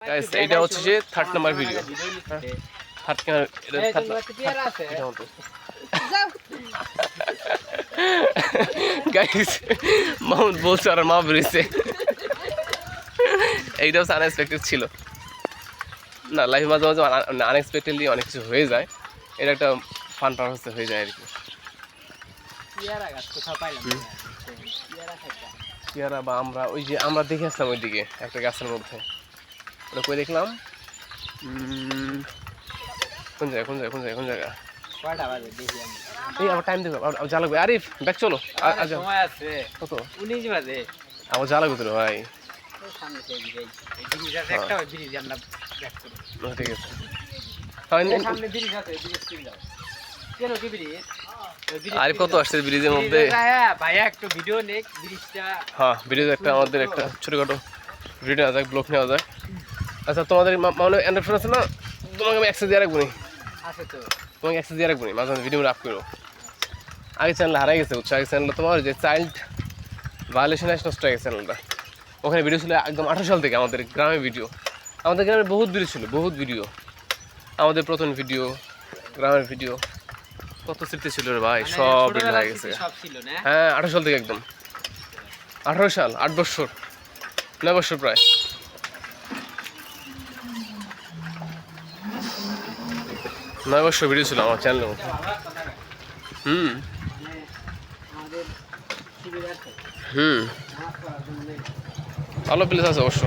guys এইটা হচ্ছে যে 3rd number video third guys Mount বলছে আর মা বেরিয়েছে এইটাও আনএক্সপেক্টেড ছিল না লাইফ মাঝে মাঝে আনএক্সপেক্টেডলি অনেক কিছু হয়ে যায় এটা একটা ফান পারপাস হয়ে যায় আর কি পেয়ারা বা আমরা ওই যে আমরা দেখে আসলাম ওইদিকে একটা গাছের মধ্যে ওটা কই দেখলাম কোন জায়গা কোন জায়গা কোন জায়গা কোন জায়গা এই আমার টাইম দেবে যা লাগবে আরিফ ব্যাক চলো সময় আছে কত 19 বাজে আমার যা লাগবে তো ভাই সামনে থেকে ব্রিজ আছে একটা ওই ব্রিজ আমরা ব্যাক করব ঠিক আছে সামনে ব্রিজ আছে ব্রিজ কিন দাও কেন কি ব্রিজ আরিফ কত আসছে ব্রিজের মধ্যে ভাইয়া একটু ভিডিও নেক ব্রিজটা হ্যাঁ ব্রিজ একটা আমাদের একটা ছোটখাটো ভিডিও নেওয়া যায় ব্লগ নেওয়া যায় আচ্ছা তোমাদের মানে অ্যান্ড্রয়েড ফোন আছে না তোমাকে আমি অ্যাক্সেস দিয়ে রাখবো নি আছে তো তোমাকে অ্যাক্সেস দিয়ে রাখবো নি মাঝে মাঝে ভিডিও আপ করো আগে চ্যানেল হারাই গেছে বুঝছো আগে চ্যানেলটা তোমার যে চাইল্ড ভায়োলেশন আসে নষ্ট হয়ে গেছে চ্যানেলটা ওখানে ভিডিও ছিল একদম 18 সাল থেকে আমাদের গ্রামে ভিডিও আমাদের গ্রামে বহুত ভিডিও ছিল বহুত ভিডিও আমাদের প্রথম ভিডিও গ্রামের ভিডিও কত স্মৃতি ছিল রে ভাই সব ভিডিও হয়ে গেছে হ্যাঁ 18 সাল থেকে একদম 18 সাল 8 বছর 9 বছর প্রায় 9 বছর ভিডিও ছিল আমার চ্যানেলের মধ্যে ভালো প্লেস আছে অবশ্য